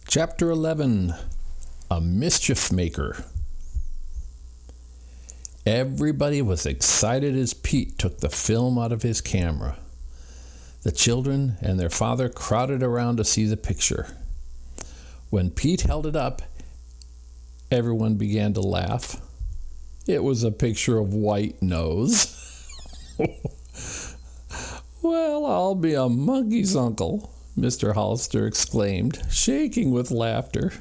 Chapter 11, A Mischief Maker. Everybody was excited as Pete took the film out of his camera. The children and their father crowded around to see the picture. When Pete held it up, everyone began to laugh. It was a picture of White Nose. "Well, I'll be a monkey's uncle," Mr. Hollister exclaimed, shaking with laughter.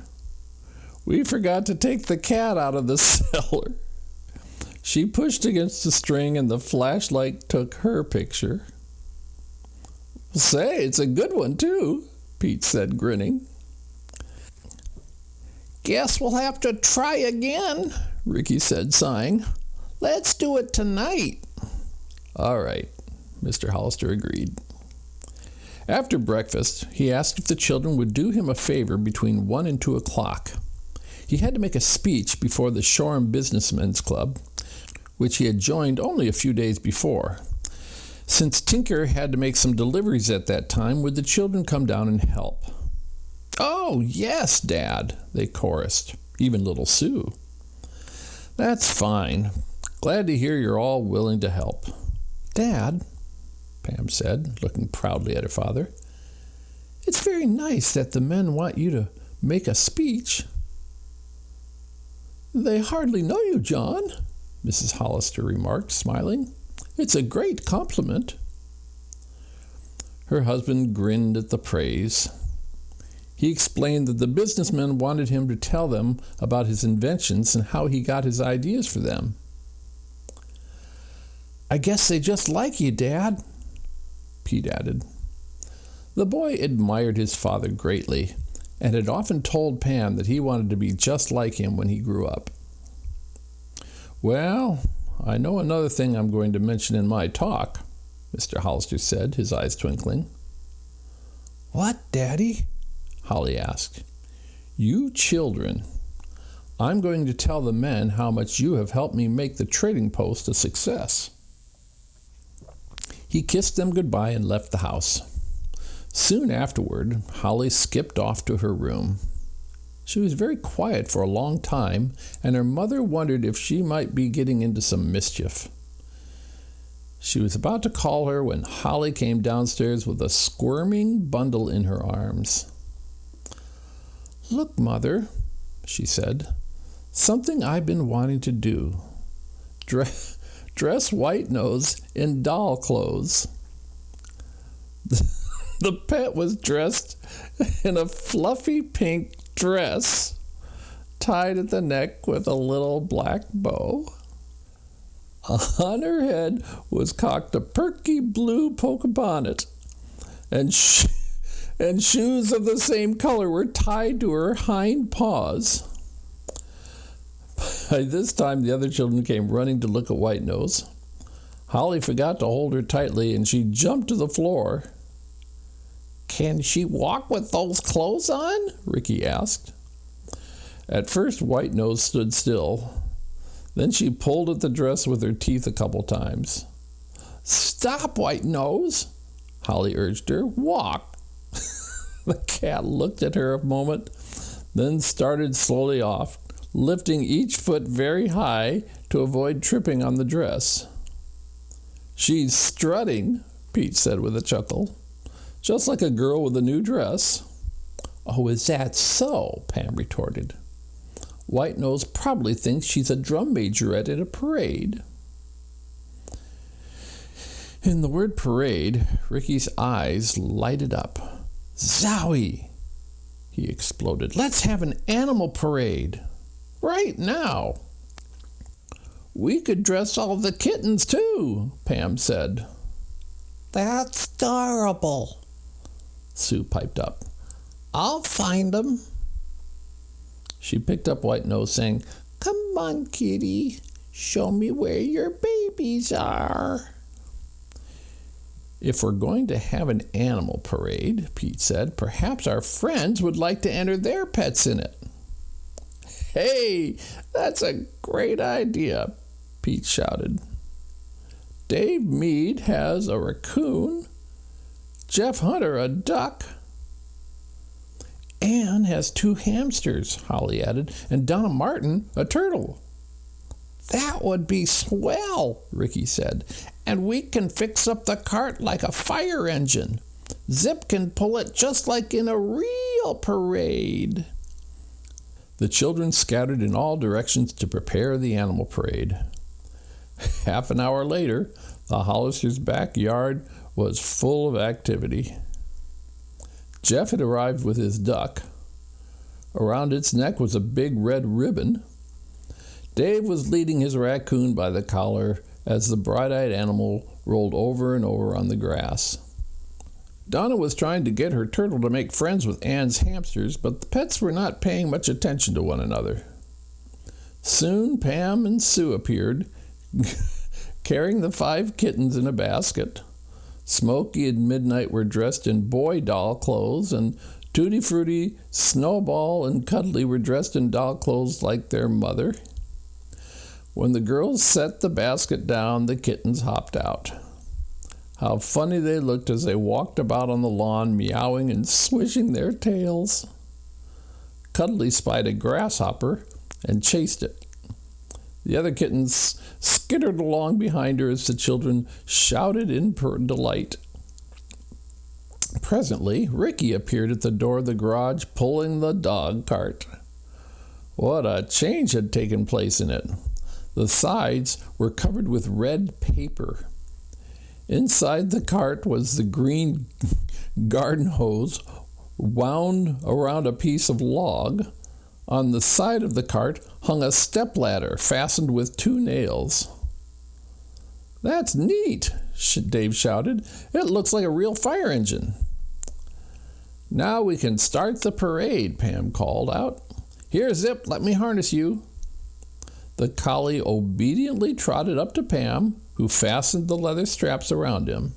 "We forgot to take the cat out of the cellar." She pushed against the string and the flashlight took her picture. "Say, it's a good one, too," Pete said, grinning. "Guess we'll have to try again," Ricky said, sighing. "Let's do it tonight." "All right," Mr. Hollister agreed. After breakfast, he asked if the children would do him a favor between 1 and 2 o'clock. He had to make a speech before the Shoreham Businessmen's Club, which he had joined only a few days before. Since Tinker had to make some deliveries at that time, would the children come down and help? "Oh, yes, Dad," they chorused, even little Sue. "That's fine. Glad to hear you're all willing to help." "Dad," Pam said, looking proudly at her father, "it's very nice that the men want you to make a speech." "They hardly know you, John," Mrs. Hollister remarked, smiling. "It's a great compliment." Her husband grinned at the praise. He explained that the businessmen wanted him to tell them about his inventions and how he got his ideas for them. "I guess they just like you, Dad," Pete added. The boy admired his father greatly and had often told Pam that he wanted to be just like him when he grew up. "Well, I know another thing I'm going to mention in my talk," Mr. Hollister said, his eyes twinkling. "What, Daddy?" Holly asked. "You children. I'm going to tell the men how much you have helped me make the trading post a success." He kissed them goodbye and left the house. Soon afterward, Holly skipped off to her room. She was very quiet for a long time, and her mother wondered if she might be getting into some mischief. She was about to call her when Holly came downstairs with a squirming bundle in her arms. "Look, Mother," she said, "something I've been wanting to do. Dress White Nose in doll clothes." The pet was dressed in a fluffy pink dress, tied at the neck with a little black bow. On her head was cocked a perky blue polka bonnet, and shoes of the same color were tied to her hind paws. By this time, the other children came running to look at White Nose. Holly forgot to hold her tightly, and she jumped to the floor. "Can she walk with those clothes on?" Ricky asked. At first, White Nose stood still. Then she pulled at the dress with her teeth a couple times. "Stop, White Nose," Holly urged her. "Walk." The cat looked at her a moment, then started slowly off, lifting each foot very high to avoid tripping on the dress. "She's strutting," Pete said with a chuckle. "Just like a girl with a new dress." "Oh, is that so?" Pam retorted. "White Nose probably thinks she's a drum majorette at a parade." In the word parade, Ricky's eyes lighted up. "Zowie!" he exploded. "Let's have an animal parade. Right now." "We could dress all the kittens, too," Pam said. "That's adorable," Sue piped up. "I'll find them." She picked up White Nose, saying, "Come on, kitty. Show me where your babies are." "If we're going to have an animal parade," Pete said, "perhaps our friends would like to enter their pets in it." "Hey, that's a great idea," Pete shouted. "Dave Mead has a raccoon, Jeff Hunter a duck, and has 2 hamsters, Holly added, and Donna Martin a turtle. That would be swell, Ricky said, and we can fix up the cart like a fire engine. Zip can pull it just like in a real parade. The children scattered in all directions to prepare the animal parade. Half an hour later, the Hollisters' backyard was full of activity. Jeff had arrived with his duck. Around its neck was a big red ribbon. Dave was leading his raccoon by the collar as the bright-eyed animal rolled over and over on the grass. Donna was trying to get her turtle to make friends with Ann's hamsters, but the pets were not paying much attention to one another. Soon Pam and Sue appeared, carrying the 5 kittens in a basket. Smokey and Midnight were dressed in boy doll clothes, and Tutti Frutti, Snowball, and Cuddly were dressed in doll clothes like their mother. When the girls set the basket down, the kittens hopped out. How funny they looked as they walked about on the lawn, meowing and swishing their tails. Cuddly spied a grasshopper and chased it. The other kittens skittered along behind her as the children shouted in delight. Presently, Ricky appeared at the door of the garage, pulling the dog cart. What a change had taken place in it. The sides were covered with red paper. Inside the cart was the green garden hose wound around a piece of log. On the side of the cart hung a stepladder fastened with 2 nails. That's neat, Dave shouted. It looks like a real fire engine. Now we can start the parade, Pam called out. Here, Zip, let me harness you. The collie obediently trotted up to Pam, who fastened the leather straps around him.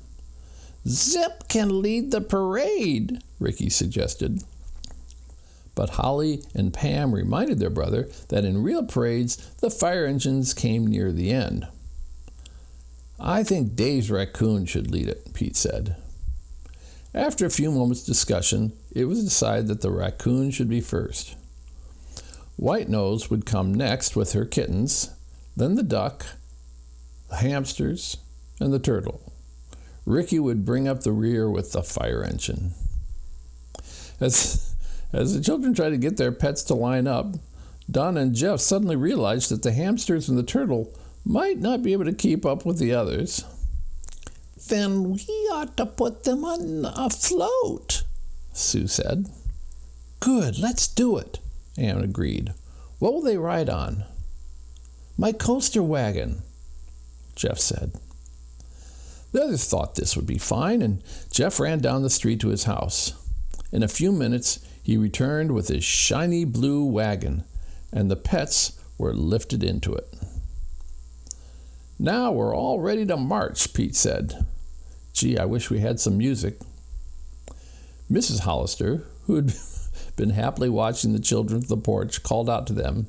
Zip can lead the parade, Ricky suggested. But Holly and Pam reminded their brother that in real parades, the fire engines came near the end. I think Dave's raccoon should lead it, Pete said. After a few moments' discussion, it was decided that the raccoon should be first. White Nose would come next with her kittens, then the duck, the hamsters, and the turtle. Ricky would bring up the rear with the fire engine. As the children tried to get their pets to line up, Don and Jeff suddenly realized that the hamsters and the turtle might not be able to keep up with the others. Then we ought to put them on a float, Sue said. Good, let's do it, Anne agreed. What will they ride on? My coaster wagon, Jeff said. The others thought this would be fine, and Jeff ran down the street to his house. In a few minutes, he returned with his shiny blue wagon, and the pets were lifted into it. Now we're all ready to march, Pete said. Gee, I wish we had some music. Mrs. Hollister, who had been happily watching the children from the porch, called out to them,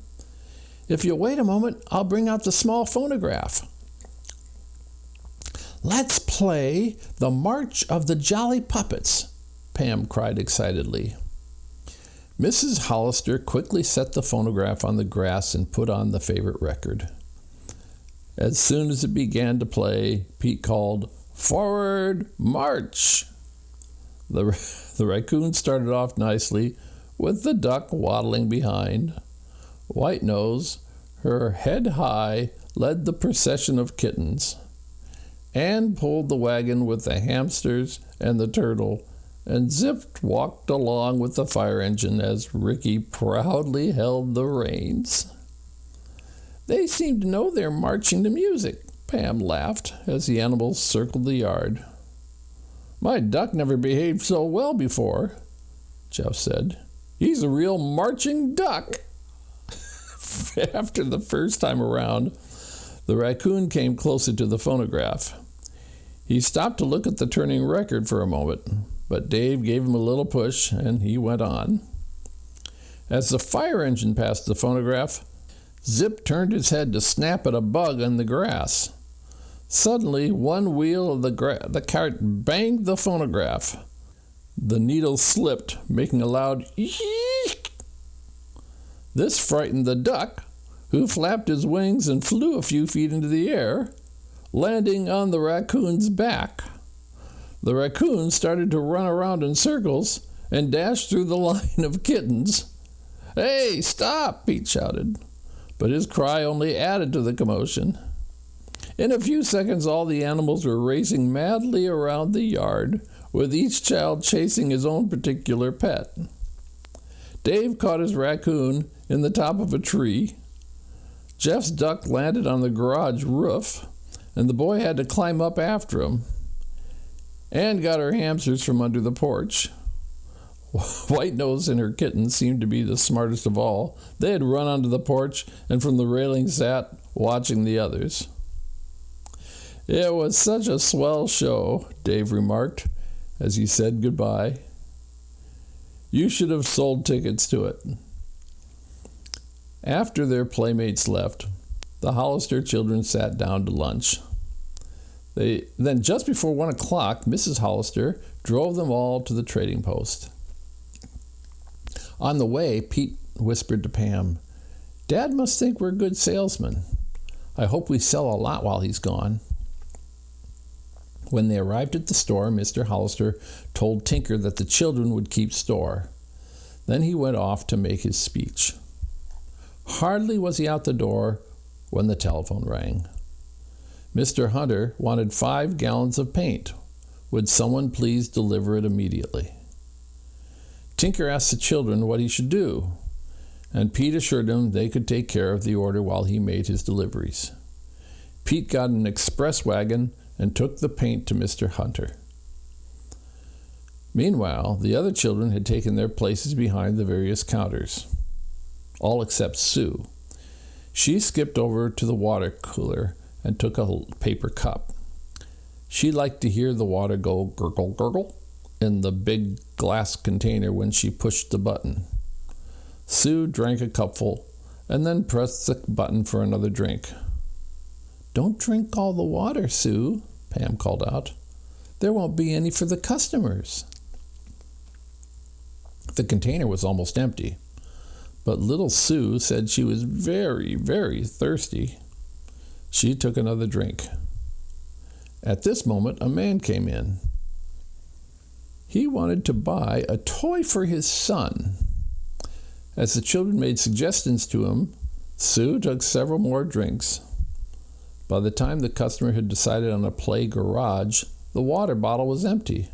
If you'll wait a moment, I'll bring out the small phonograph. Let's play the March of the Jolly Puppets, Pam cried excitedly. Mrs. Hollister quickly set the phonograph on the grass and put on the favorite record. As soon as it began to play, Pete called, Forward, march! The raccoon started off nicely, with the duck waddling behind. White Nose, her head high, led the procession of kittens. Anne pulled the wagon with the hamsters and the turtle, and Zip walked along with the fire engine as Ricky proudly held the reins. They seem to know they're marching to music, Pam laughed as the animals circled the yard. My duck never behaved so well before, Jeff said. He's a real marching duck. After the first time around, the raccoon came closer to the phonograph. He stopped to look at the turning record for a moment, but Dave gave him a little push, and he went on. As the fire engine passed the phonograph, Zip turned his head to snap at a bug in the grass. Suddenly, one wheel of the cart banged the phonograph. The needle slipped, making a loud eek This frightened the duck, who flapped his wings and flew a few feet into the air, landing on the raccoon's back. The raccoon started to run around in circles and dashed through the line of kittens. "Hey, stop!" Pete shouted, but his cry only added to the commotion. In a few seconds, all the animals were racing madly around the yard, with each child chasing his own particular pet. Dave caught his raccoon in the top of a tree. Jeff's duck landed on the garage roof, and the boy had to climb up after him. Anne got her hamsters from under the porch. White Nose and her kitten seemed to be the smartest of all. They had run onto the porch and from the railing sat watching the others. "It was such a swell show," Dave remarked as he said goodbye. "You should have sold tickets to it." After their playmates left, the Hollister children sat down to lunch. Then just before 1 o'clock, Mrs. Hollister drove them all to the trading post. On the way, Pete whispered to Pam, "Dad must think we're good salesmen. I hope we sell a lot while he's gone." When they arrived at the store, Mr. Hollister told Tinker that the children would keep store. Then he went off to make his speech. Hardly was he out the door when the telephone rang. Mr. Hunter wanted 5 gallons of paint. Would someone please deliver it immediately? Tinker asked the children what he should do, and Pete assured him they could take care of the order while he made his deliveries. Pete got an express wagon and took the paint to Mr. Hunter. Meanwhile, the other children had taken their places behind the various counters, all except Sue. She skipped over to the water cooler and took a paper cup. She liked to hear the water go gurgle, gurgle in the big glass container when she pushed the button. Sue drank a cupful and then pressed the button for another drink. "Don't drink all the water, Sue," Pam called out. "There won't be any for the customers." The container was almost empty, but little Sue said she was very, very thirsty. She took another drink. At this moment, a man came in. He wanted to buy a toy for his son. As the children made suggestions to him, Sue took several more drinks. By the time the customer had decided on a play garage, the water bottle was empty.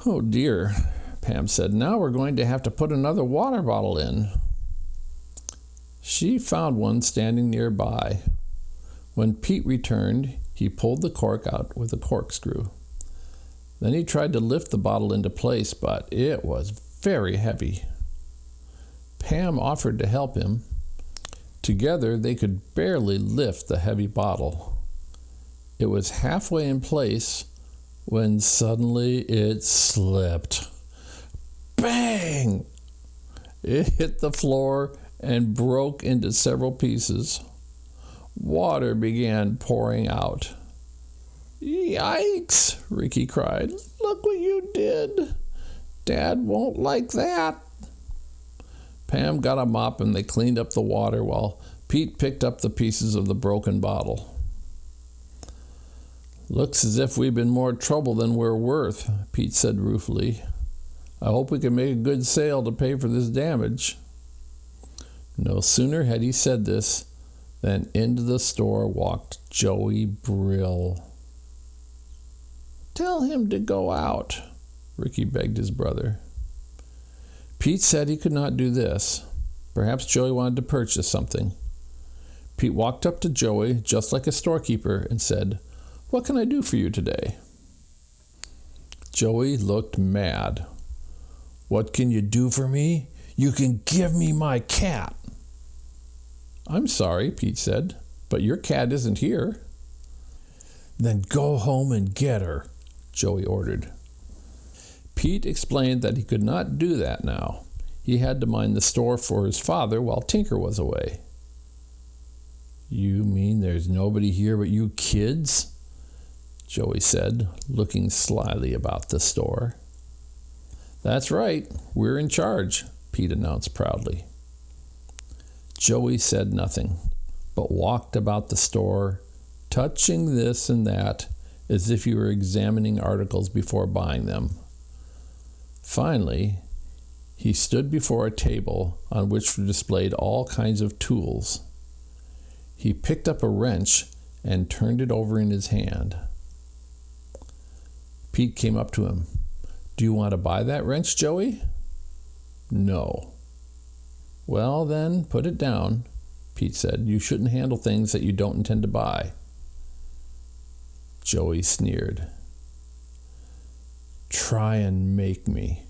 "Oh dear," Pam said. "Now we're going to have to put another water bottle in." She found one standing nearby. When Pete returned, he pulled the cork out with a corkscrew. Then he tried to lift the bottle into place, but it was very heavy. Pam offered to help him. Together, they could barely lift the heavy bottle. It was halfway in place when suddenly it slipped. Bang! It hit the floor and broke into several pieces. Water began pouring out. "Yikes!" Ricky cried. "Look what you did. Dad won't like that." Pam got a mop and they cleaned up the water while Pete picked up the pieces of the broken bottle. "Looks as if we've been more trouble than we're worth," Pete said ruefully. "I hope we can make a good sale to pay for this damage." No sooner had he said this than into the store walked Joey Brill. "Tell him to go out," Ricky begged his brother. Pete said he could not do this. Perhaps Joey wanted to purchase something. Pete walked up to Joey, just like a storekeeper, and said, "What can I do for you today?" Joey looked mad. "What can you do for me? You can give me my cat." "I'm sorry," Pete said, "but your cat isn't here." "Then go home and get her," Joey ordered. Pete explained that he could not do that now. He had to mind the store for his father while Tinker was away. "You mean there's nobody here but you kids?" Joey said, looking slyly about the store. "That's right. We're in charge. Pete announced proudly. Joey said nothing, but walked about the store, touching this and that, as if he were examining articles before buying them. Finally, he stood before a table on which were displayed all kinds of tools. He picked up a wrench and turned it over in his hand. Pete came up to him. "Do you want to buy that wrench, Joey?" "No." "Well, then, put it down," Pete said. "You shouldn't handle things that you don't intend to buy." Joey sneered. "Try and make me."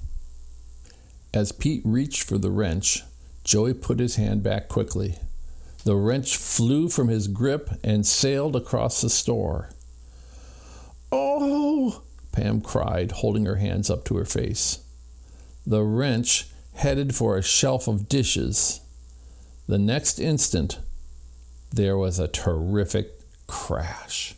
As Pete reached for the wrench, Joey put his hand back quickly. The wrench flew from his grip and sailed across the store. "Oh!" Pam cried, holding her hands up to her face. The wrench headed for a shelf of dishes. The next instant, there was a terrific crash.